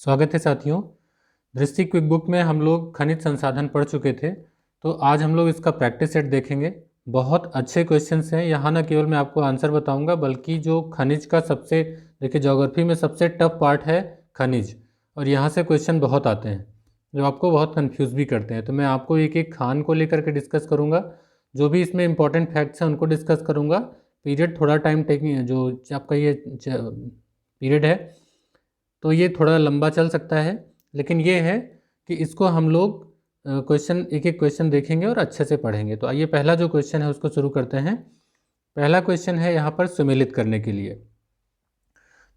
स्वागत है साथियों। दृष्टि क्विक बुक में हम लोग खनिज संसाधन पढ़ चुके थे, तो आज हम लोग इसका प्रैक्टिस सेट देखेंगे। बहुत अच्छे क्वेश्चंस हैं। यहाँ न केवल मैं आपको आंसर बताऊंगा, बल्कि जो खनिज का सबसे देखिए ज्योग्राफी में सबसे टफ पार्ट है खनिज, और यहाँ से क्वेश्चन बहुत आते हैं जो आपको बहुत कन्फ्यूज़ भी करते हैं। तो मैं आपको एक एक खान को लेकर के डिस्कस करूँगा, जो भी इसमें इंपॉर्टेंट फैक्ट्स हैं उनको डिस्कस करूँगा। पीरियड थोड़ा टाइम टेकिंग जो आपका ये पीरियड है तो ये थोड़ा लंबा चल सकता है, लेकिन ये है कि इसको हम लोग क्वेश्चन एक एक क्वेश्चन देखेंगे और अच्छे से पढ़ेंगे। तो आइए पहला जो क्वेश्चन है उसको शुरू करते हैं। पहला क्वेश्चन है यहाँ पर सुमेलित करने के लिए।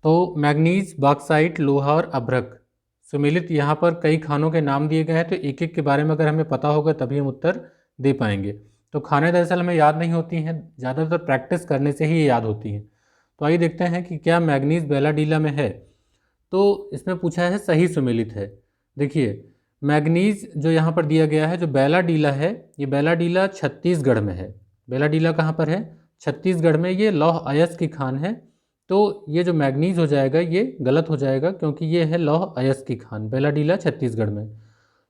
तो मैग्नीज, बॉक्साइट, लोहा और अभ्रक सुमेलित, यहाँ पर कई खानों के नाम दिए गए हैं, तो एक एक के बारे में अगर हमें पता होगा तभी हम उत्तर दे पाएंगे। तो खाने दरअसल हमें याद नहीं होती हैं, ज़्यादातर प्रैक्टिस करने से ही ये याद होती हैं। तो आइए देखते हैं कि क्या मैग्नीज बेलाडीला में है। तो इसमें पूछा है सही सुमेलित है। देखिए मैग्नीज जो यहाँ पर दिया गया है, जो बेलाडीला है, ये बेलाडीला छत्तीसगढ़ में है। बेलाडीला कहाँ पर है? छत्तीसगढ़ में। ये लौह अयस्क की खान है। तो ये जो मैग्नीज हो जाएगा ये गलत हो जाएगा, क्योंकि ये है लौह अयस्क की खान, बेलाडीला छत्तीसगढ़ में।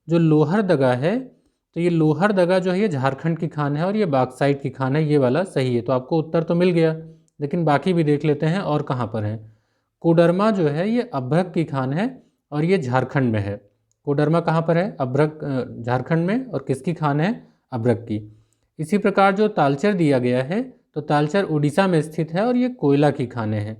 जो लोहरदगा है, तो ये लोहरदगा जो है ये झारखंड की खान है, और ये बॉक्साइट की खान है। ये वाला सही है। तो आपको उत्तर तो मिल गया, लेकिन बाकी भी देख लेते हैं और कहाँ पर है। कोडरमा जो है ये अभ्रक की खान है, और ये झारखंड में है। कोडरमा कहाँ पर है? अभ्रक झारखंड में। और किसकी खान है? अभ्रक की। इसी प्रकार जो तालचर दिया गया है, तो तालचर उड़ीसा में स्थित है और ये कोयला की खानें हैं।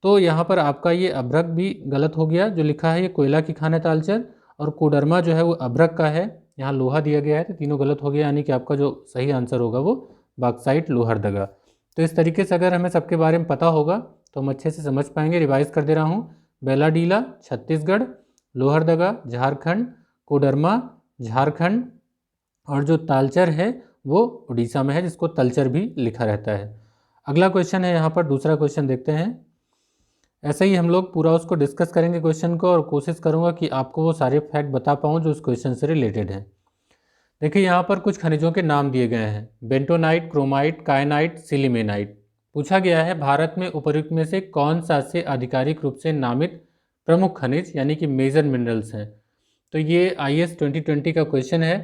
तो यहाँ पर आपका ये अभ्रक भी गलत हो गया, जो लिखा है ये कोयला की खान है तालचर, और कोडरमा जो है वो अभ्रक का है। यहाँ लोहा दिया गया है, तो तीनों गलत हो गया, यानी कि आपका जो सही आंसर होगा वो बॉक्साइट लोहरदगा। तो इस तरीके से अगर हमें सबके बारे में पता होगा तो हम अच्छे से समझ पाएंगे। रिवाइज कर दे रहा हूँ। बेलाडीला छत्तीसगढ़, लोहरदगा झारखंड, कोडरमा झारखंड, और जो तालचर है वो उड़ीसा में है, जिसको तलचर भी लिखा रहता है। अगला क्वेश्चन है यहाँ पर, दूसरा क्वेश्चन देखते हैं। ऐसे ही हम लोग पूरा उसको डिस्कस करेंगे क्वेश्चन को, और कोशिश करूँगा कि आपको वो सारे फैक्ट बता पाऊँ जो उस क्वेश्चन से रिलेटेड हैं। देखिए यहाँ पर कुछ खनिजों के नाम दिए गए हैं। Bentonite, chromite, kyanite, sillimanite. पूछा गया है भारत में उपर्युक्त में से कौन सा से आधिकारिक रूप से नामित प्रमुख खनिज यानी कि मेजर मिनरल्स हैं। तो ये IAS 2020 का क्वेश्चन है।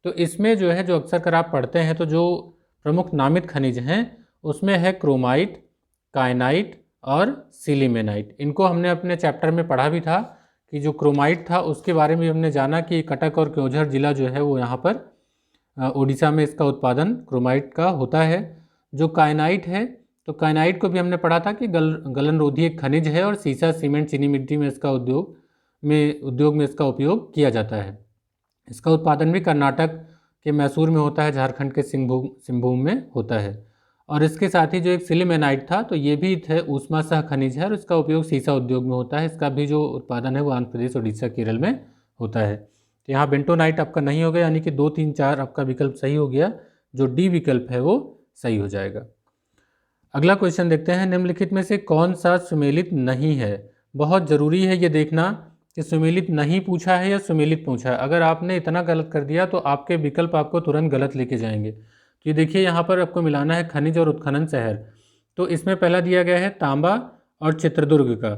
तो इसमें जो है, जो अक्सर कर आप पढ़ते हैं, तो जो प्रमुख नामित खनिज हैं उसमें है क्रोमाइट, कायनाइट और सिलिमेनाइट। इनको हमने अपने चैप्टर में पढ़ा भी था कि जो क्रोमाइट था उसके बारे में हमने जाना कि कटक और क्योंझर जिला जो है वो यहाँ पर उड़ीसा में इसका उत्पादन क्रोमाइट का होता है। जो कायनाइट है, तो कायनाइट को भी हमने पढ़ा था कि गलनरोधी एक खनिज है, और सीसा, सीमेंट, चीनी मिट्टी में इसका उद्योग में इसका उपयोग किया जाता है। इसका उत्पादन भी कर्नाटक के मैसूर में होता है, झारखंड के सिंहभूम में होता है। और इसके साथ ही जो एक सिलिमेनाइट था, तो ये भी ऊष्मा सह खनिज है, और इसका उपयोग सीसा उद्योग में होता है। इसका भी जो उत्पादन है वो आंध्र प्रदेश, उड़ीसा, केरल में होता है। तो यहाँ बेंटोनाइट आपका नहीं हो गया, यानी कि 2, 3, 4 आपका विकल्प सही हो गया। जो डी विकल्प है वो सही हो जाएगा। अगला क्वेश्चन देखते हैं। निम्नलिखित में से कौन सा सुमेलित नहीं है? बहुत ज़रूरी है ये देखना कि सुमेलित नहीं पूछा है या सुमेलित पूछा है। अगर आपने इतना गलत कर दिया तो आपके विकल्प आपको तुरंत गलत लेके जाएंगे। तो ये देखिए यहाँ पर आपको मिलाना है खनिज और उत्खनन शहर। तो इसमें पहला दिया गया है तांबा और चित्रदुर्ग का।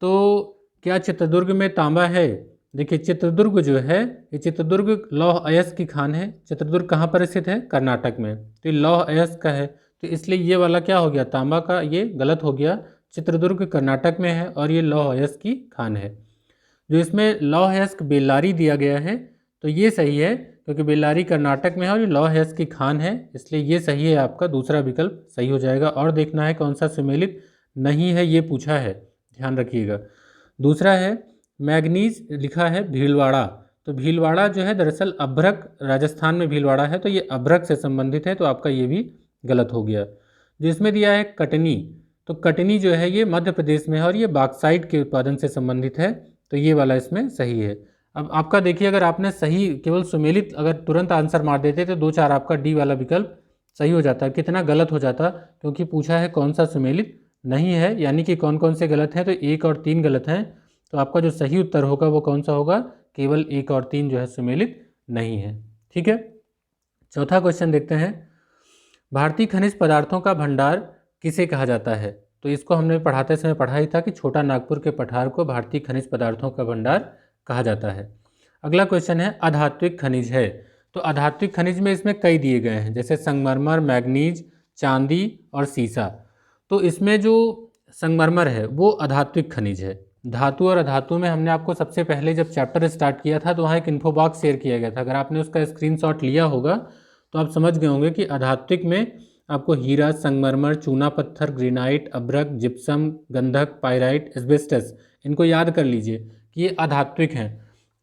तो क्या चित्रदुर्ग में तांबा है? देखिए चित्रदुर्ग जो है, ये चित्रदुर्ग लौह अयस्क की खान है। चित्रदुर्ग कहाँ पर स्थित है? कर्नाटक में। तो ये लौह अयस्क का है, तो इसलिए ये वाला क्या हो गया? तांबा का ये गलत हो गया। चित्रदुर्ग कर्नाटक में है और ये लौह अयस्क की खान है। जो इसमें लौह अयस्क बेल्लारी दिया गया है, तो ये सही है, क्योंकि बेल्लारी कर्नाटक में है और ये लौह अयस्क की खान है, इसलिए ये सही है। आपका दूसरा विकल्प सही हो जाएगा। और देखना है कौन सा सुमेलित नहीं है, ये पूछा है, ध्यान रखिएगा। दूसरा है मैग्नीज, लिखा है भीलवाड़ा। तो भीलवाड़ा जो है दरअसल अभ्रक, राजस्थान में भीलवाड़ा है, तो ये अभ्रक से संबंधित है, तो आपका ये भी गलत हो गया। जो इसमें दिया है कटनी, तो कटनी जो है ये मध्य प्रदेश में है, और ये बॉक्साइट के उत्पादन से संबंधित है, तो ये वाला इसमें सही है। अब आपका देखिए, अगर आपने सही केवल सुमेलित अगर तुरंत आंसर मार देते तो 2, 4 आपका डी वाला विकल्प सही हो जाता। कितना गलत हो जाता, क्योंकि पूछा है कौन सा सुमेलित नहीं है, यानी कि कौन कौन से गलत हैं, तो 1 और 3 गलत हैं। तो आपका जो सही उत्तर होगा वो कौन सा होगा? केवल 1 और 3 जो है सुमेलित नहीं है। ठीक है, चौथा क्वेश्चन देखते हैं। भारतीय खनिज पदार्थों का भंडार किसे कहा जाता है? तो इसको हमने पढ़ाते समय पढ़ा ही था कि छोटा नागपुर के पठार को भारतीय खनिज पदार्थों का भंडार कहा जाता है। अगला क्वेश्चन है अधात्विक खनिज है। तो अधात्विक खनिज में इसमें कई दिए गए हैं, जैसे संगमरमर, मैग्नीज, चांदी और सीसा। तो इसमें जो संगमरमर है वो अधात्विक खनिज है। धातु और अधातु में हमने आपको सबसे पहले जब चैप्टर स्टार्ट किया था तो वहाँ एक इन्फो बॉक्स शेयर किया गया था, अगर आपने उसका स्क्रीनशॉट लिया होगा तो आप समझ गए होंगे कि अधात्विक में आपको हीरा, संगमरमर, चूना पत्थर, ग्रेनाइट, अभ्रक, जिप्सम, गंधक, पाइराइट, एस्बेस्टस, इनको याद कर लीजिए कि ये अधात्विक हैं।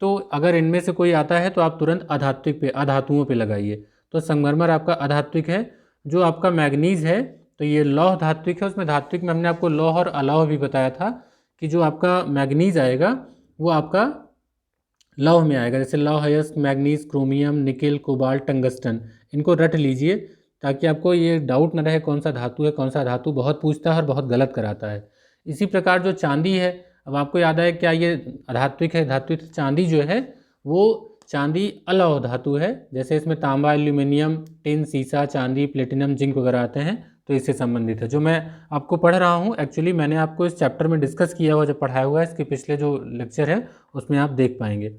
तो अगर इनमें से कोई आता है तो आप तुरंत अधात्विक पे, अधातुओं पे लगाइए। तो संगमरमर आपका अधात्विक है। जो आपका मैग्नीज है तो ये लौह धात्विक है। उसमें धात्विक में हमने आपको लौह और अलौह भी बताया था कि जो आपका मैग्नीज आएगा वो आपका लौह में आएगा, जैसे लौह अयस्क, manganese, chromium, nickel, cobalt, tungsten. इनको रट लीजिए ताकि आपको ये डाउट न रहे कौन सा धातु है कौन सा धातु, बहुत पूछता है और बहुत गलत कराता है। इसी प्रकार जो चांदी है, अब आपको याद आए क्या ये धात्विक है, धात्विक चांदी जो है वो चांदी अलौह धातु है। जैसे इसमें तांबा, एल्यूमिनियम, टिन, सीसा, चांदी, प्लेटिनम, जिंक वगैरह आते हैं, तो इससे संबंधित है। जो मैं आपको पढ़ रहा हूँ एक्चुअली मैंने आपको इस चैप्टर में डिस्कस किया हुआ, जब पढ़ाया हुआ है, इसके पिछले जो लेक्चर है उसमें आप देख पाएंगे।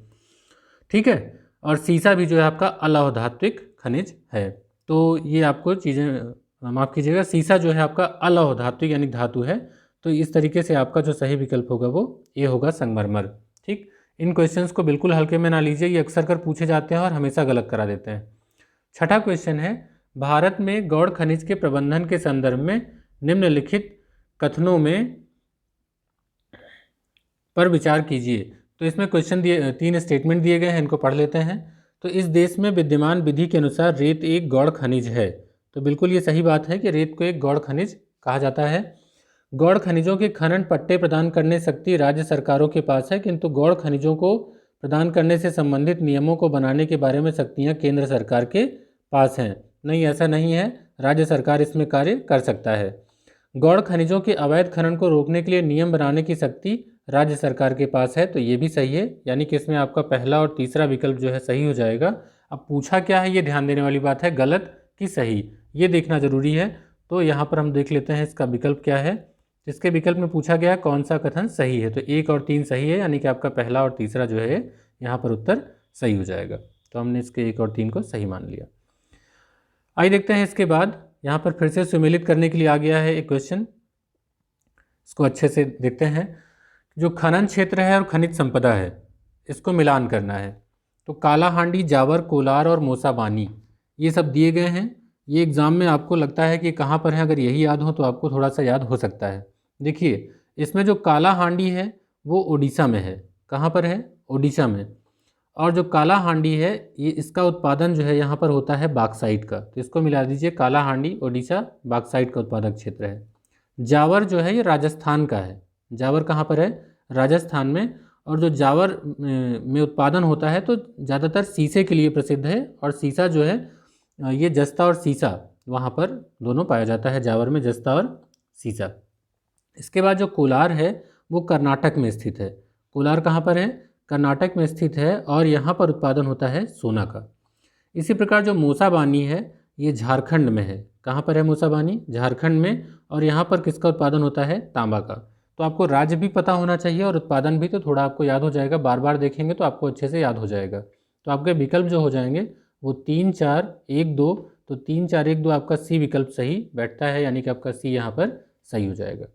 ठीक है। और सीसा भी जो है आपका अलौह धात्विक खनिज है। तो ये आपको चीज़ें माफ़ कीजिएगा, सीसा जो है आपका अलौह धात्विक यानी धातु है। तो इस तरीके से आपका जो सही विकल्प होगा वो ये होगा संगमरमर। ठीक, इन क्वेश्चंस को बिल्कुल हल्के में ना लीजिए, ये अक्सर कर पूछे जाते हैं और हमेशा गलत करा देते हैं। छठा क्वेश्चन है, भारत में गौड़ खनिज के प्रबंधन के संदर्भ में निम्नलिखित कथनों में पर विचार कीजिए। तो इसमें क्वेश्चन दिए, 3 स्टेटमेंट दिए गए हैं, इनको पढ़ लेते हैं। तो इस देश में विद्यमान विधि के अनुसार रेत एक गौड़ खनिज है। तो बिल्कुल ये सही बात है कि रेत को एक गौड़ खनिज कहा जाता है। गौड़ खनिजों के खनन पट्टे प्रदान करने शक्ति राज्य सरकारों के पास है, किंतु गौड़ खनिजों को प्रदान करने से संबंधित नियमों को बनाने के बारे में शक्तियाँ केंद्र सरकार के पास हैं। नहीं, ऐसा नहीं है, राज्य सरकार इसमें कार्य कर सकता है। गौड़ खनिजों के अवैध खनन को रोकने के लिए नियम बनाने की शक्ति राज्य सरकार के पास है। तो ये भी सही है, यानी कि इसमें आपका पहला और तीसरा विकल्प जो है सही हो जाएगा। अब पूछा क्या है ये ध्यान देने वाली बात है, गलत कि सही ये देखना जरूरी है। तो यहाँ पर हम देख लेते हैं इसका विकल्प क्या है। इसके विकल्प में पूछा गया कौन सा कथन सही है, तो 1 और 3 सही है, यानी कि आपका पहला और तीसरा जो है यहाँ पर उत्तर सही हो जाएगा। तो हमने इसके 1 और 3 को सही मान लिया। आइए देखते हैं इसके बाद यहाँ पर फिर से सुमेलित करने के लिए आ गया है एक क्वेश्चन, इसको अच्छे से देखते हैं। जो खनन क्षेत्र है और खनिज संपदा है इसको मिलान करना है। तो कालाहांडी, जावर, कोलार और मोसाबानी ये सब दिए गए हैं। ये एग्ज़ाम में आपको लगता है कि कहाँ पर है, अगर यही याद हो तो आपको थोड़ा सा याद हो सकता है। देखिए इसमें जो कालाहांडी है वो उड़ीसा में है। कहाँ पर है? उड़ीसा में। और जो कालाहांडी है ये इसका उत्पादन जो है यहाँ पर होता है बाक्साइट का, तो इसको मिला दीजिए, कालाहांडी उड़ीसा बाक्साइट का उत्पादक क्षेत्र है। जावर जो है ये राजस्थान का है। जावर कहाँ पर है? राजस्थान में। और जो जावर में उत्पादन होता है तो ज़्यादातर शीशे के लिए प्रसिद्ध है, और शीशा जो है ये जस्ता और सीसा वहाँ पर दोनों पाया जाता है, जावर में जस्ता और सीसा। इसके बाद जो कोलार है वो कर्नाटक में स्थित है। कोलार कहाँ पर है? कर्नाटक में स्थित है, और यहाँ पर उत्पादन होता है सोना का। इसी प्रकार जो मूसाबानी है ये झारखंड में है। कहाँ पर है मूसाबानी? झारखंड में। और यहाँ पर किसका उत्पादन होता है? तांबा का। तो आपको राज्य भी पता होना चाहिए और उत्पादन भी, तो थोड़ा आपको याद हो जाएगा, बार बार देखेंगे तो आपको अच्छे से याद हो जाएगा। तो आपके विकल्प जो हो जाएंगे वो 3, 4, 1, 2। तो 3, 4, 1, 2 आपका सी विकल्प सही बैठता है, यानी कि आपका सी यहाँ पर सही हो जाएगा।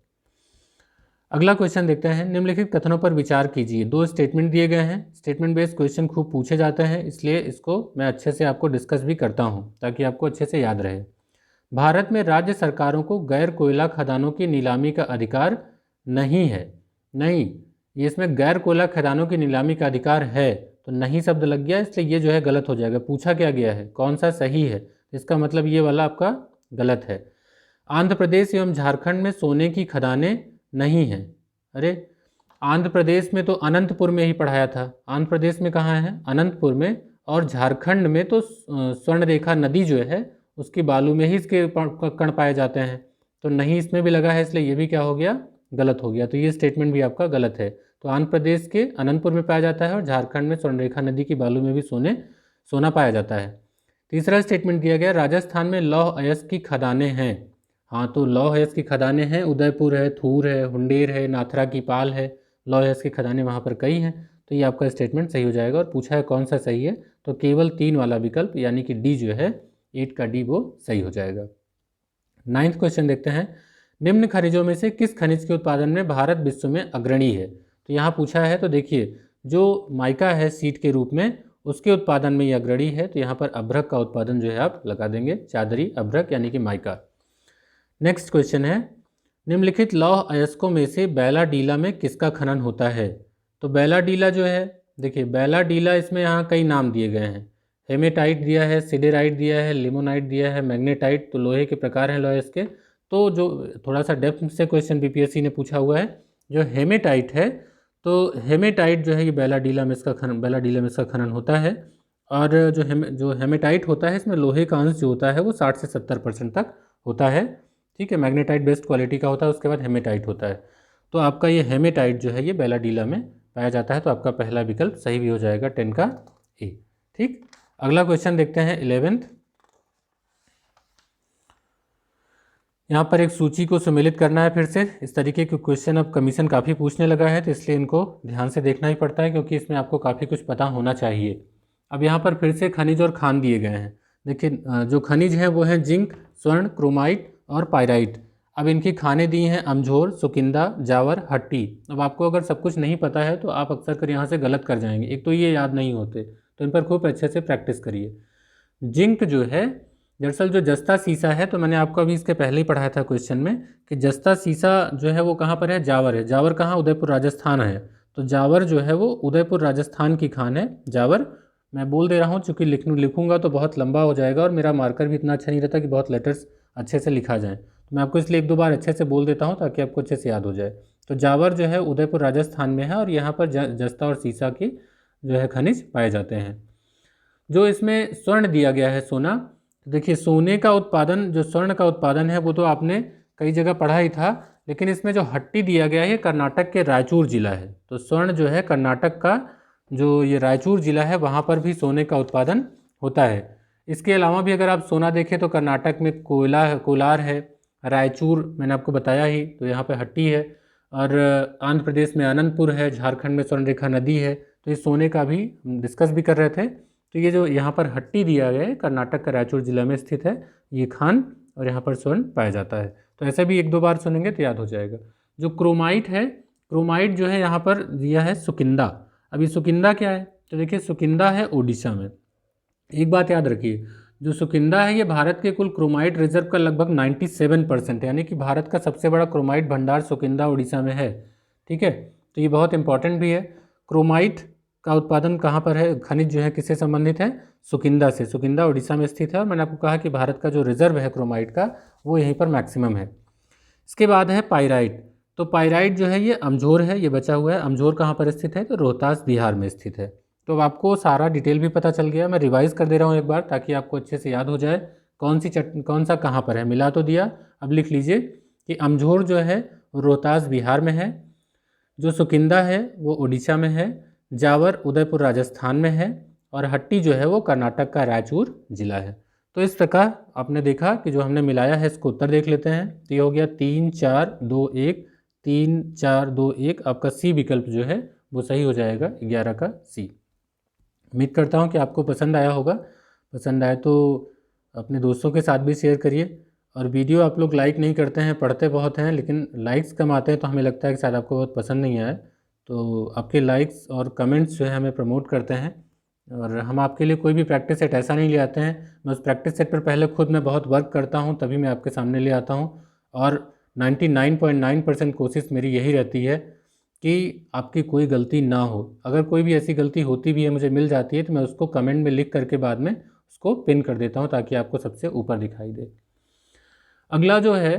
अगला क्वेश्चन देखते हैं। निम्नलिखित कथनों पर विचार कीजिए। 2 स्टेटमेंट दिए गए हैं। स्टेटमेंट बेस्ड क्वेश्चन खूब पूछे जाते हैं, इसलिए इसको मैं अच्छे से आपको डिस्कस भी करता हूँ ताकि आपको अच्छे से याद रहे। भारत में राज्य सरकारों को गैर कोयला खदानों की नीलामी का अधिकार नहीं है। नहीं, ये इसमें गैर कोयला खदानों की नीलामी का अधिकार है, तो नहीं शब्द लग गया, इसलिए ये जो है गलत हो जाएगा। पूछा क्या गया है कौन सा सही है, इसका मतलब ये वाला आपका गलत है। आंध्र प्रदेश एवं झारखंड में सोने की खदानें नहीं हैं। अरे आंध्र प्रदेश में तो अनंतपुर में ही पढ़ाया था। आंध्र प्रदेश में कहाँ है? अनंतपुर में। और झारखंड में तो स्वर्णरेखा नदी जो है उसकी बालू में ही इसके कण पाए जाते हैं, तो नहीं इसमें भी लगा है, इसलिए ये भी क्या हो गया? गलत हो गया। तो ये स्टेटमेंट भी आपका गलत है। तो आंध्र प्रदेश के अनंतपुर में पाया जाता है और झारखंड में स्वर्णरेखा नदी की बालू में भी सोना पाया जाता है। तीसरा स्टेटमेंट दिया गया, राजस्थान में लौह अयस्क की खदानें हैं। हाँ, तो लौह अयस्क की खदानें हैं, उदयपुर है, थूर है, हुंडेर है, नाथरा की पाल है, लौह अयस्क की खदानें वहाँ पर कई हैं। तो ये आपका स्टेटमेंट सही हो जाएगा। और पूछा है कौन सा सही है, तो केवल 3 वाला विकल्प यानी कि डी जो है, 8 का डी वो सही हो जाएगा। 9th क्वेश्चन देखते हैं, निम्न खनिजों में से किस खनिज के उत्पादन में भारत विश्व में अग्रणी है। तो यहाँ पूछा है, तो देखिए जो माइका है सीट के रूप में, उसके उत्पादन में ये अग्रणी है। तो यहाँ पर अभ्रक का उत्पादन जो है आप लगा देंगे, चादरी अभ्रक यानी कि माइका। नेक्स्ट क्वेश्चन है, निम्नलिखित लौह अयस्कों में से बैलाडीला में किसका खनन होता है। तो बैलाडीला जो है, देखिए बैलाडीला, इसमें यहाँ कई नाम दिए गए हैं, हेमेटाइट दिया है, सिडेराइट दिया है, लिमोनाइट दिया है, मैग्नेटाइट। तो लोहे के प्रकार हैं लौह अयस्क के। तो जो थोड़ा सा डेप्थ से क्वेश्चन बीपीएससी ने पूछा हुआ है, जो हेमेटाइट है, तो हेमेटाइट जो है ये बैलाडीला में इसका खनन होता है। और जो हेमेटाइट होता है, इसमें लोहे का अंश जो होता है वो 60 से 70% तक होता है। ठीक है, मैग्नेटाइट बेस्ट क्वालिटी का होता है, उसके बाद हेमेटाइट होता है। तो आपका ये हेमेटाइट जो है ये बैलाडीला में पाया जाता है। तो आपका पहला विकल्प सही भी हो जाएगा, 10 का ए। ठीक, अगला क्वेश्चन देखते हैं 11th। यहाँ पर एक सूची को सम्मिलित करना है फिर से। इस तरीके के क्वेश्चन अब कमीशन काफ़ी पूछने लगा है, तो इसलिए इनको ध्यान से देखना ही पड़ता है, क्योंकि इसमें आपको काफ़ी कुछ पता होना चाहिए। अब यहाँ पर फिर से खनिज और खान दिए गए हैं। देखिए जो खनिज हैं वो हैं जिंक, स्वर्ण, क्रोमाइट और पायराइट। अब इनकी खानें दी हैं अमझोर, सुकिंदा, जावर, हट्टी। अब आपको अगर सब कुछ नहीं पता है तो आप अक्सर कर यहाँ से गलत कर जाएंगे। एक तो ये याद नहीं होते, तो इन पर खूब अच्छे से प्रैक्टिस करिए। जिंक जो है, दरअसल जो जस्ता सीसा है, तो मैंने आपको अभी इसके पहले ही पढ़ाया था क्वेश्चन में कि जस्ता सीसा जो है वो कहाँ पर है, जावर है। जावर कहाँ, उदयपुर राजस्थान है। तो जावर जो है वो उदयपुर राजस्थान की खान है, जावर। मैं बोल दे रहा हूँ, चूँकि लिखूँगा तो बहुत लंबा हो जाएगा और मेरा मार्कर भी इतना अच्छा नहीं रहता कि बहुत लेटर्स अच्छे से लिखा जाए। तो मैं आपको इसलिए 1-2 बार अच्छे से बोल देता हूँ ताकि आपको अच्छे से याद हो जाए। तो जावर जो है उदयपुर राजस्थान में है, और यहाँ पर जस्ता और सीसा की जो है खनिज पाए जाते हैं। जो इसमें स्वर्ण दिया गया है, सोना, तो देखिए सोने का उत्पादन, जो स्वर्ण का उत्पादन है वो तो आपने कई जगह पढ़ा ही था, लेकिन इसमें जो हट्टी दिया गया है ये कर्नाटक के रायचूर जिला है। तो स्वर्ण जो है कर्नाटक का जो ये रायचूर जिला है, वहाँ पर भी सोने का उत्पादन होता है। इसके अलावा भी अगर आप सोना देखें तो कर्नाटक में कोलार है, रायचूर मैंने आपको बताया ही, तो यहाँ पे हट्टी है। और आंध्र प्रदेश में अनंतपुर है, झारखंड में स्वर्णरेखा नदी है। तो ये सोने का भी डिस्कस भी कर रहे थे। तो ये जो यहाँ पर हट्टी दिया गया है, कर्नाटक का रायचूर जिला में स्थित है ये खान, और यहाँ पर स्वर्ण पाया जाता है। तो ऐसे भी 1-2 बार सुनेंगे तो याद हो जाएगा। जो क्रोमाइट है, क्रोमाइट जो है यहाँ पर दिया है सुकिंदा। अभी सुकिंदा क्या है, तो देखिए सुकिंदा है उड़ीसा में। एक बात याद रखिए, जो सुकिंदा है ये भारत के कुल क्रोमाइट रिजर्व का लगभग 97% है, यानी कि भारत का सबसे बड़ा क्रोमाइट भंडार सुकिंदा उड़ीसा में है। ठीक है, तो ये बहुत इंपॉर्टेंट भी है। क्रोमाइट का उत्पादन कहाँ पर है, खनिज जो है किससे संबंधित है, सुकिंदा से। सुकिंदा उड़ीसा में स्थित है, और मैंने आपको कहा कि भारत का जो रिजर्व है क्रोमाइट का वो यहीं पर मैक्सिमम है। इसके बाद है पायराइट। तो पायराइट जो है ये अमझोर है, ये बचा हुआ है। अमझोर कहाँ पर स्थित है, तो रोहतास बिहार में स्थित है। तो अब आपको सारा डिटेल भी पता चल गया। मैं रिवाइज़ कर दे रहा हूँ एक बार, ताकि आपको अच्छे से याद हो जाए कौन सा कहाँ पर है। मिला तो दिया, अब लिख लीजिए कि अमझोर जो है रोहतास बिहार में है, जो सुकिंदा है वो उड़ीसा में है, जावर उदयपुर राजस्थान में है, और हट्टी जो है वो कर्नाटक का रायचूर जिला है। तो इस प्रकार आपने देखा कि जो हमने मिलाया है इसको उत्तर देख लेते हैं। तो ये हो गया 3 4 2 1, 3 4 2 1। आपका सी विकल्प जो है वो सही हो जाएगा, 11 का सी। उम्मीद करता हूँ कि आपको पसंद आया होगा। पसंद आए तो अपने दोस्तों के साथ भी शेयर करिए। और वीडियो आप लोग लाइक नहीं करते हैं, पढ़ते बहुत हैं, लेकिन लाइक्स कम आते हैं, तो हमें लगता है कि शायद आपको बहुत पसंद नहीं आए। तो आपके लाइक्स और कमेंट्स जो है हमें प्रमोट करते हैं, और हम आपके लिए कोई भी प्रैक्टिस सेट ऐसा नहीं ले आते हैं। मैं उस प्रैक्टिस सेट पर पहले खुद मैं बहुत वर्क करता हूँ, तभी मैं आपके सामने ले आता हूँ। और 99.9% कोशिश मेरी यही रहती है कि आपकी कोई गलती ना हो। अगर कोई भी ऐसी गलती होती भी है, मुझे मिल जाती है, तो मैं उसको कमेंट में लिख करके बाद में उसको पिन कर देता हूँ, ताकि आपको सबसे ऊपर दिखाई दे। अगला जो है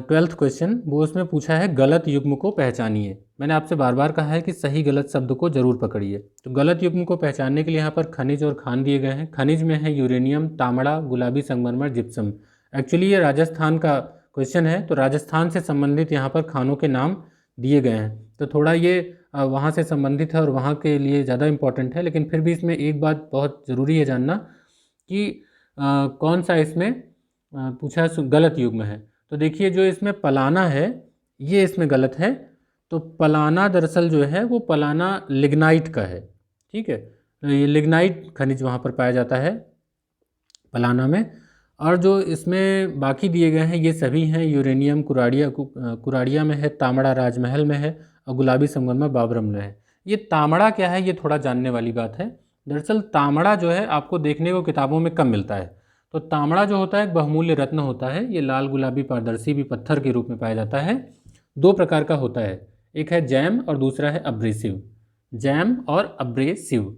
12th क्वेश्चन, वो उसमें पूछा है गलत युग्म को पहचानिए। मैंने आपसे बार बार कहा है कि सही गलत शब्द को जरूर पकड़िए। तो गलत युग्म को पहचानने के लिए यहाँ पर खनिज और खान दिए गए हैं। खनिज में है यूरेनियम, तांबा, गुलाबी संगमरमर, जिप्सम। एक्चुअली ये राजस्थान का क्वेश्चन है, तो राजस्थान से संबंधित यहाँ पर खानों के नाम दिए गए हैं। तो थोड़ा ये वहाँ से संबंधित है और वहाँ के लिए ज़्यादा इम्पोर्टेंट है, लेकिन फिर भी इसमें एक बात बहुत ज़रूरी है जानना कि कौन सा इसमें पूछा है गलत युग्म है। तो देखिए जो इसमें पलाना है ये इसमें गलत है। तो पलाना दरअसल जो है वो पलाना लिग्नाइट का है, ठीक है। तो ये लिग्नाइट खनिज वहाँ पर पाया जाता है पलाना में। और जो इसमें बाकी दिए गए हैं ये सभी हैं यूरेनियम कुराड़िया में है, तांबड़ा राजमहल में है, और गुलाबी संगमरमर बाबरम में है। ये तांबड़ा क्या है ये थोड़ा जानने वाली बात है। दरअसल तांबड़ा जो है आपको देखने को किताबों में कम मिलता है। तो तांबड़ा जो होता है एक बहुमूल्य रत्न होता है। ये लाल गुलाबी पारदर्शी भी पत्थर के रूप में पाया जाता है। दो प्रकार का होता है, एक है जैम और दूसरा है अब्रेसिव। जैम और अब्रेसिव।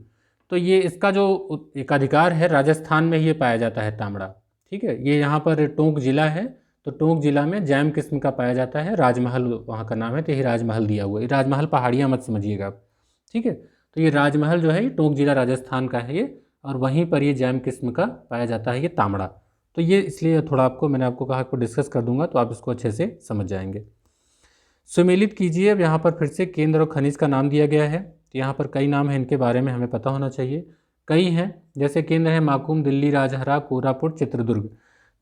तो ये इसका जो एकाधिकार है राजस्थान में ये पाया जाता है तांबड़ा, ठीक है। ये यहाँ पर टोंक जिला है, तो टोंक जिला में जैम किस्म का पाया जाता है। राजमहल वहाँ का नाम है, तो यही राजमहल दिया हुआ है। ये राजमहल पहाड़ियाँ मत समझिएगा आप, ठीक है। तो ये राजमहल जो है ये टोंक जिला राजस्थान का है ये, और वहीं पर ये जैम किस्म का पाया जाता है ये तांबड़ा। तो ये इसलिए थोड़ा आपको मैंने आपको कहा आपको डिस्कस कर दूंगा तो आप इसको अच्छे से समझ जाएंगे। सुमेलित कीजिए। अब यहाँ पर फिर से केंद्र और खनिज का नाम दिया गया है, तो यहाँ पर कई नाम हैं, इनके बारे में हमें पता होना चाहिए। कई हैं, जैसे केंद्र है माकुम, दिल्ली, राजहरा, कोरापुट, चित्रदुर्ग।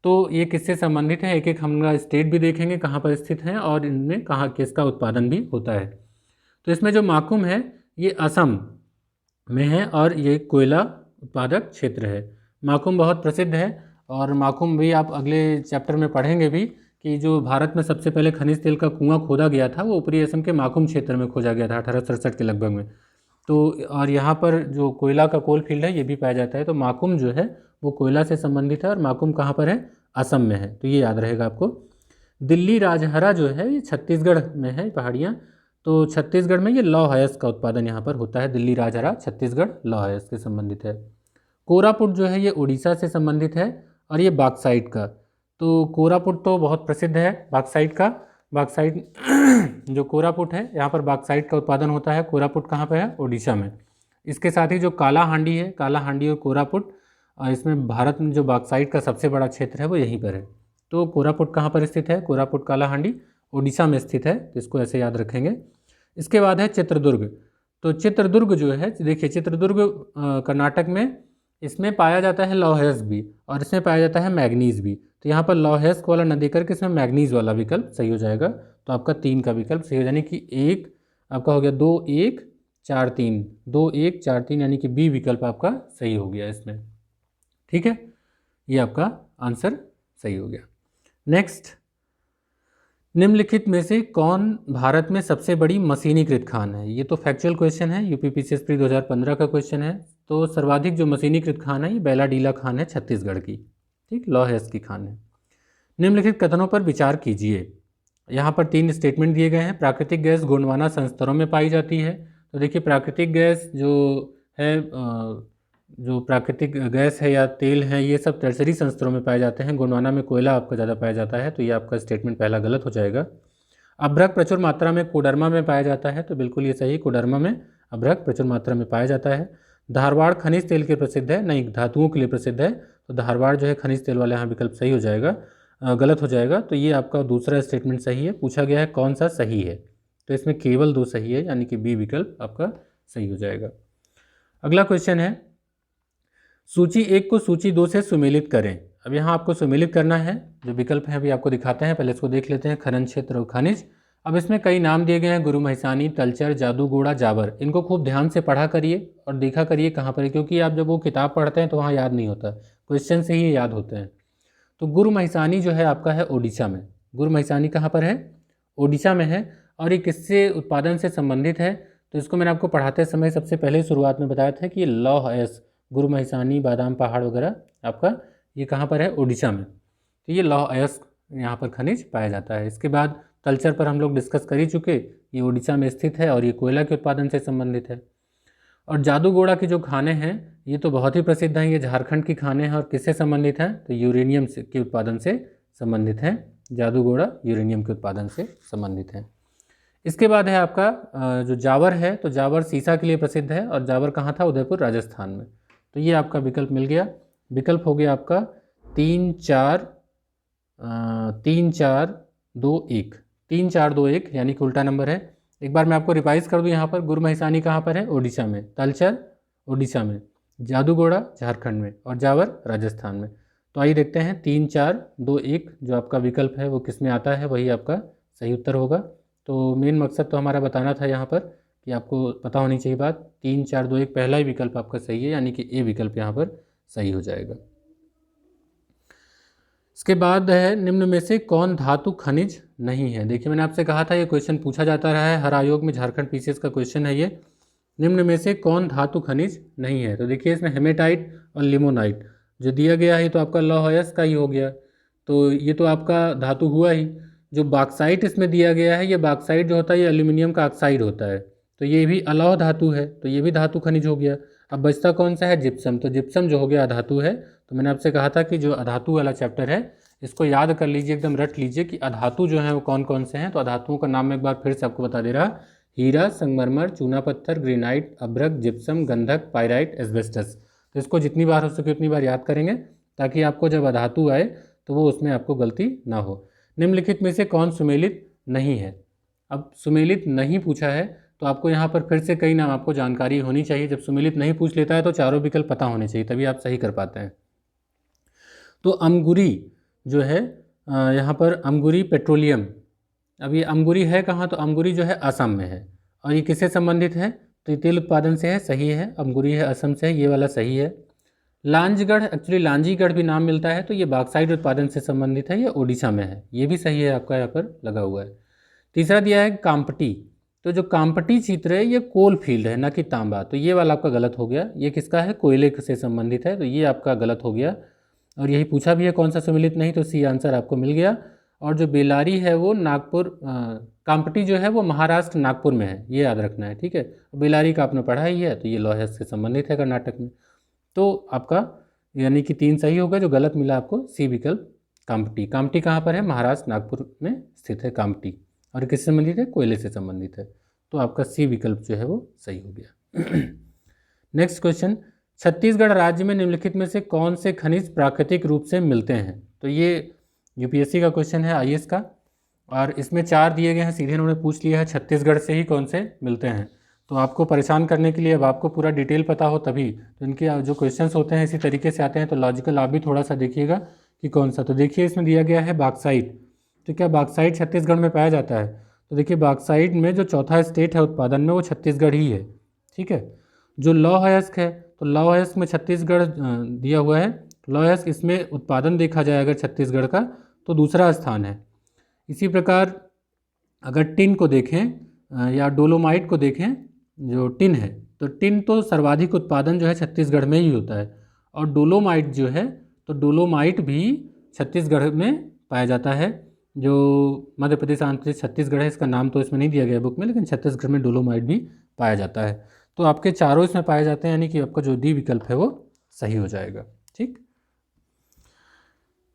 तो ये किससे संबंधित है, एक एक हम स्टेट भी देखेंगे कहाँ पर स्थित हैं और इनमें कहाँ किसका उत्पादन भी होता है। तो इसमें जो माकुम है ये असम में है और ये कोयला उत्पादक क्षेत्र है। माकुम बहुत प्रसिद्ध है, और माकुम भी आप अगले चैप्टर में पढ़ेंगे भी कि जो भारत में सबसे पहले खनिज तेल का कुआं खोदा गया था वो ऊपरी असम के माकुम क्षेत्र में खोजा गया था 1867 के लगभग में। तो और यहाँ पर जो कोयला का कोल फील्ड है ये भी पाया जाता है। तो माकुम जो है वो कोयला से संबंधित है, और माकुम कहाँ पर है, असम में है, तो ये याद रहेगा आपको। दिल्ली राजहरा जो है ये छत्तीसगढ़ में है पहाड़ियाँ। तो छत्तीसगढ़ में ये लौह अयस्क का उत्पादन यहाँ पर होता है। दिल्ली राजहरा छत्तीसगढ़ लौह अयस्क से संबंधित है। कोरापुट जो है ये उड़ीसा से संबंधित है, और ये बॉक्साइट का। तो कोरापुट तो बहुत प्रसिद्ध है बॉक्साइट का। बॉक्साइट जो कोरापुट है यहाँ पर बॉक्साइट का उत्पादन होता है। कोरापुट कहाँ पे है, उड़ीसा में। इसके साथ ही जो काला हांडी है, काला हांडी और कोरापुट, और इसमें भारत में जो बॉक्साइट का सबसे बड़ा क्षेत्र है वो यहीं पर है। तो कोरापुट कहाँ पर स्थित है, कोरापुट काला हांडी उड़ीसा में स्थित है, तो इसको ऐसे याद रखेंगे। इसके बाद है चित्रदुर्ग। तो चित्रदुर्ग जो है देखिए, चित्रदुर्ग कर्नाटक में, इसमें पाया जाता है लौह अयस्क भी, और इसमें पाया जाता है मैग्नीज भी। तो यहाँ पर लौह अयस्क वाला न देकर के इसमें मैग्नीज वाला विकल्प सही हो जाएगा। तो आपका 3 का विकल्प सही हो, यानी कि 1 आपका हो गया 2 1 4 3, 2 1 4 3, यानी कि बी विकल्प आपका सही हो गया इसमें, ठीक है। ये आपका आंसर सही हो गया। नेक्स्ट, निम्नलिखित में से कौन भारत में सबसे बड़ी मशीनीकृत खान है। ये तो फैक्चुअल क्वेश्चन है, यूपीपीसीएस प्री 2015 का क्वेश्चन है। तो सर्वाधिक जो मशीनीकृत खान है ये बैलाडीला खान है छत्तीसगढ़ की, ठीक, लौह अयस्क की खान है। निम्नलिखित कथनों पर विचार कीजिए। यहाँ पर 3 स्टेटमेंट दिए गए हैं। प्राकृतिक गैस गोंडवाना संस्तरों में पाई जाती है। तो देखिए प्राकृतिक गैस जो है जो प्राकृतिक गैस है या तेल है ये सब टर्सरी संस्तरों में पाए जाते हैं। गोंडवाना में कोयला आपका ज़्यादा पाया जाता है, तो ये आपका स्टेटमेंट पहला गलत हो जाएगा। अभ्रक प्रचुर मात्रा में कोडरमा में पाया जाता है, तो बिल्कुल ये सही, कोडरमा में अभ्रक प्रचुर मात्रा में पाया जाता है। धारवाड़ खनिज तेल के प्रसिद्ध है, नहीं धातुओं के लिए प्रसिद्ध है, तो धारवाड़ जो है खनिज तेल वाला यहाँ विकल्प सही हो जाएगा, गलत हो जाएगा। तो ये आपका दूसरा स्टेटमेंट सही है। पूछा गया है कौन सा सही है, तो इसमें केवल 2 सही है, यानी कि बी विकल्प आपका सही हो जाएगा। अगला क्वेश्चन है, सूची 1 को सूची 2 से सुमेलित करें। अब यहाँ आपको सुमेलित करना है, जो विकल्प है अभी आपको दिखाते हैं, पहले इसको देख लेते हैं। खनन क्षेत्र और खनिज। अब इसमें कई नाम दिए गए हैं, गुरु महिसानी, तलचर, जादूगोड़ा, जावर। इनको खूब ध्यान से पढ़ा करिए और देखा करिए कहाँ पर है, क्योंकि आप जब वो किताब पढ़ते हैं तो वहाँ याद नहीं होता, क्वेश्चन से ही याद होते हैं। तो गुरु महिसानी जो है आपका है ओडिशा में। गुरु महिसानी कहाँ पर है, ओडिशा में है। और ये किससे उत्पादन से संबंधित है, तो इसको मैंने आपको पढ़ाते समय सबसे पहले शुरुआत में बताया था कि ये लौह अयस्क, गुरु महिसानी, बादाम पहाड़ वगैरह आपका ये कहाँ पर है, ओडिशा में। तो ये लौह अयस्क यहाँ पर खनिज पाया जाता है। इसके बाद तलचर पर हम लोग डिस्कस कर ही चुके, ये ओडिशा में स्थित है और ये कोयला के उत्पादन से संबंधित है। और जादूगोड़ा की जो खाने हैं ये तो बहुत ही प्रसिद्ध हैं, ये झारखंड की खाने हैं और किससे संबंधित हैं, तो यूरेनियम के उत्पादन से संबंधित हैं। जादूगोड़ा यूरेनियम के उत्पादन से संबंधित हैं। इसके बाद है आपका जो जावर है, तो जावर सीसा के लिए प्रसिद्ध है, और जावर कहाँ था, उदयपुर राजस्थान में। तो ये आपका विकल्प मिल गया। विकल्प हो गया आपका 3 4 2 1, 3 4 2 1, यानी कि उल्टा नंबर है। एक बार मैं आपको रिवाइज कर दूं, यहाँ पर गुरु महिसानी कहाँ पर है, ओडिशा में, तलचर ओडिशा में, जादूगोड़ा झारखंड में, और जावर राजस्थान में। तो आइए देखते हैं 3 4 2 1 जो आपका विकल्प है वो किस में आता है, वही आपका सही उत्तर होगा। तो मेन मकसद तो हमारा बताना था यहाँ पर कि आपको पता होनी चाहिए बात। 3 4 2 1 पहला ही विकल्प आपका सही है, यानी कि ए विकल्प यहाँ पर सही हो जाएगा। इसके बाद है निम्न में से कौन धातु खनिज नहीं है। देखिए मैंने आपसे कहा था ये क्वेश्चन पूछा जाता रहा है हर आयोग में, झारखंड पीसीएस का क्वेश्चन है ये। निम्न में से कौन धातु खनिज नहीं है, तो देखिए इसमें हेमेटाइट और लिमोनाइट जो दिया गया है तो आपका लौह अयस्क का ही हो गया, तो ये तो आपका धातु हुआ ही। जो बॉक्साइट इसमें दिया गया है, ये बॉक्साइट जो होता है ये एल्यूमिनियम का ऑक्साइड होता है, तो ये भी अलौह धातु है, तो ये भी धातु खनिज हो गया। अब बचता कौन सा है, जिप्सम, तो जिप्सम जो हो गया अधातु है। तो मैंने आपसे कहा था कि जो अधातु वाला चैप्टर है इसको याद कर लीजिए, एकदम रट लीजिए कि अधातु जो है वो कौन कौन से हैं। तो अधातुओं का नाम मैं एक बार फिर से आपको बता दे रहा, हीरा, संगमरमर, चूना पत्थर, ग्रेनाइट, अभ्रक, जिप्सम, गंधक, पाइराइट, एस्बेस्टस। तो इसको जितनी बार हो सके उतनी बार याद करेंगे ताकि आपको जब अधातु आए तो वो उसमें आपको गलती ना हो। निम्नलिखित में से कौन सुमेलित नहीं है। अब सुमेलित नहीं पूछा है तो आपको यहाँ पर फिर से कई नाम आपको जानकारी होनी चाहिए। जब सुमेलित नहीं पूछ लेता है तो चारों विकल्प पता होने चाहिए, तभी आप सही कर पाते हैं। तो अमगुरी जो है यहाँ पर अमगुरी पेट्रोलियम, अब ये अमगुरी है कहाँ, तो अमगुरी जो है असम में है। और ये किससे संबंधित है, तो ये तेल उत्पादन से है, सही है। अमगुरी है असम से, ये वाला सही है। लांजगढ़, एक्चुअली लांजीगढ़ भी नाम मिलता है, तो ये बॉक्साइट उत्पादन से संबंधित है, ये ओडिशा में है, ये भी सही है, आपका यहाँ पर लगा हुआ है। तीसरा दिया है काम्पटी, तो जो काम्पटी क्षेत्र है ये कोल फील्ड है ना कि तांबा, तो ये वाला आपका गलत हो गया। ये किसका है, कोयले से संबंधित है, तो ये आपका गलत हो गया। और यही पूछा भी है कौन सा सम्मिलित नहीं, तो सी आंसर आपको मिल गया। और जो बेलारी है वो नागपुर, काम्पटी जो है वो महाराष्ट्र नागपुर में है, ये याद रखना है, ठीक है। बेलारी का आपने पढ़ा ही है, तो ये लौह से संबंधित है कर्नाटक में। तो आपका यानी कि 3 सही होगा, जो गलत मिला आपको सी विकल्प काम्पटी। काम्पटी कहाँ पर है, महाराष्ट्र नागपुर में स्थित है काम्पटी, और किससे संबंधित है, कोयले से संबंधित है। तो आपका सी विकल्प जो है वो सही हो गया। नेक्स्ट क्वेश्चन, छत्तीसगढ़ राज्य में निम्नलिखित में से कौन से खनिज प्राकृतिक रूप से मिलते हैं। तो ये यूपीएससी का क्वेश्चन है, आईएएस का, और इसमें 4 दिए गए हैं, सीधे उन्होंने पूछ लिया है छत्तीसगढ़ से ही कौन से मिलते हैं। तो आपको परेशान करने के लिए, अब आपको पूरा डिटेल पता हो तभी, तो इनके जो क्वेश्चंस होते हैं इसी तरीके से आते हैं, तो लॉजिकल आप भी थोड़ा सा देखिएगा कि कौन सा। तो देखिए इसमें दिया गया है बॉक्साइट, तो क्या बॉक्साइट छत्तीसगढ़ में पाया जाता है, तो देखिए बॉक्साइट में जो चौथा स्टेट है उत्पादन में वो छत्तीसगढ़ ही है, ठीक है। जो लौह अयस्क है, तो लौह अयस्क में छत्तीसगढ़ दिया हुआ है, लौह अयस्क इसमें उत्पादन देखा जाए अगर छत्तीसगढ़ का तो दूसरा स्थान है। इसी प्रकार अगर टिन को देखें या डोलोमाइट को देखें, जो टिन है तो टिन तो सर्वाधिक उत्पादन जो है छत्तीसगढ़ में ही होता है, और डोलोमाइट जो है तो डोलोमाइट भी छत्तीसगढ़ में पाया जाता है। जो मध्य प्रदेश आंध्र प्रदेश छत्तीसगढ़ है, इसका नाम तो इसमें नहीं दिया गया बुक में, लेकिन छत्तीसगढ़ में डोलोमाइट भी पाया जाता है। तो आपके चारों इसमें पाए जाते हैं, यानी कि आपका जो डी विकल्प है वो सही हो जाएगा, ठीक।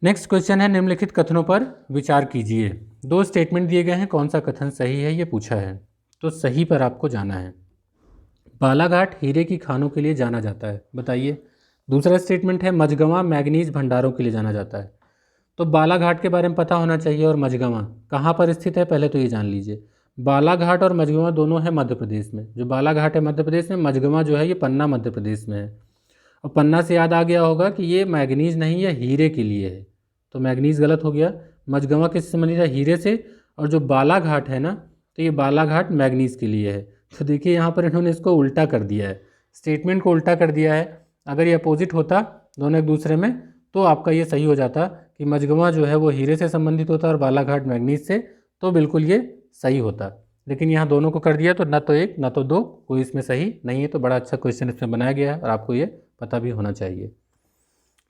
नेक्स्ट क्वेश्चन है, निम्नलिखित कथनों पर विचार कीजिए। 2 स्टेटमेंट दिए गए हैं, कौन सा कथन सही है ये पूछा है, तो सही पर आपको जाना है। बालाघाट हीरे की खानों के लिए जाना जाता है, बताइए। दूसरा स्टेटमेंट है मझगवां मैग्नीज भंडारों के लिए जाना जाता है। तो बालाघाट के बारे में पता होना चाहिए, और मझगवां कहाँ पर स्थित है पहले तो ये जान लीजिए। बालाघाट और मझगवां दोनों है मध्य प्रदेश में, जो बालाघाट है मध्य प्रदेश में, मझगवां जो है ये पन्ना मध्य प्रदेश में है। और पन्ना से याद आ गया होगा कि ये मैग्नीज नहीं है, हीरे के लिए है, तो मैग्नीज गलत हो गया। मझगवां किससे संबंधित है, हीरे से। और जो बालाघाट है ना, तो ये बालाघाट मैग्नीज के लिए है। तो देखिए यहाँ पर इन्होंने इसको उल्टा कर दिया है, स्टेटमेंट को उल्टा कर दिया है। अगर ये अपोजिट होता दोनों एक दूसरे में तो आपका ये सही हो जाता कि मझगवां जो है वो हीरे से संबंधित होता और बालाघाट मैग्नीज से, तो बिल्कुल ये सही होता। लेकिन यहाँ दोनों को कर दिया, तो न तो 1 न तो 2, कोई इसमें सही नहीं है। तो बड़ा अच्छा क्वेश्चन इसमें बनाया गया है और आपको ये पता भी होना चाहिए,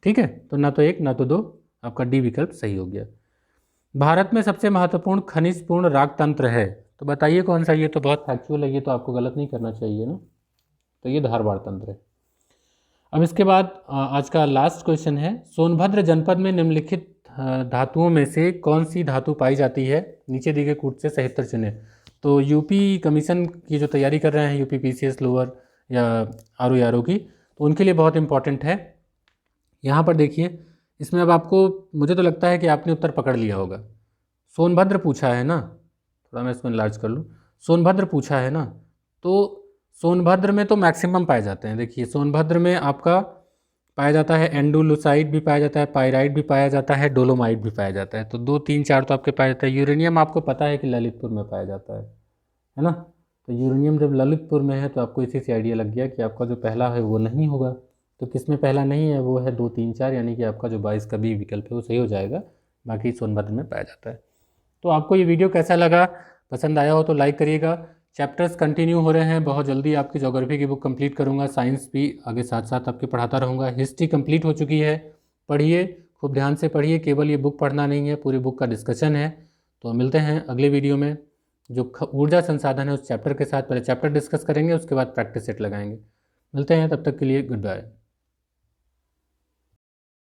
ठीक है। तो न तो 1 न तो 2, आपका डी विकल्प सही हो गया। भारत में सबसे महत्वपूर्ण खनिजपूर्ण राग तंत्र है, तो बताइए कौन सा। ये तो बहुत फैक्चुअल है, ये तो आपको गलत नहीं करना चाहिए ना, तो ये धारवाड़ तंत्र है। अब इसके बाद आज का लास्ट क्वेश्चन है, सोनभद्र जनपद में निम्नलिखित धातुओं में से कौन सी धातु पाई जाती है, नीचे दिए गए कूट से सही उत्तर चुनें। तो यूपी कमीशन की जो तैयारी कर रहे हैं, यूपी पीसीएस लोअर या आरओ की, तो उनके लिए बहुत इंपॉर्टेंट है। यहाँ पर देखिए, इसमें अब आपको, मुझे तो लगता है कि आपने उत्तर पकड़ लिया होगा। सोनभद्र पूछा है ना, थोड़ा मैं इसको लार्ज कर लूँ, सोनभद्र पूछा है ना, तो सोनभद्र में तो मैक्सिमम पाए जाते हैं। देखिए सोनभद्र में आपका पाया जाता है, एंडोलुसाइड भी पाया जाता है, पायराइट भी पाया जाता है, डोलोमाइट भी पाया जाता है। तो 2 3 4 तो आपके पाया जाता है। यूरेनियम आपको पता है कि ललितपुर में पाया जाता है ना। तो यूरेनियम जब ललितपुर में है तो आपको इसी से आइडिया लग गया कि आपका जो पहला है वो नहीं होगा। तो किसमें पहला नहीं है, वो है 2 3 4, यानी कि आपका जो 22 का बी विकल्प है वो सही हो जाएगा। बाकी सोनभद्र में पाया जाता है। तो आपको ये वीडियो कैसा लगा, पसंद आया हो तो लाइक करिएगा। चैप्टर्स कंटिन्यू हो रहे हैं, बहुत जल्दी आपकी ज्योग्राफी की बुक कंप्लीट करूंगा, साइंस भी आगे साथ साथ आपकी पढ़ाता रहूँगा। हिस्ट्री कंप्लीट हो चुकी है, पढ़िए, खूब ध्यान से पढ़िए, केवल ये बुक पढ़ना नहीं है, पूरी बुक का डिस्कशन है। तो मिलते हैं अगले वीडियो में, जो ऊर्जा संसाधन है उस चैप्टर के साथ। पहले चैप्टर डिस्कस करेंगे, उसके बाद प्रैक्टिस सेट लगाएंगे। मिलते हैं, तब तक के लिए गुड बाय।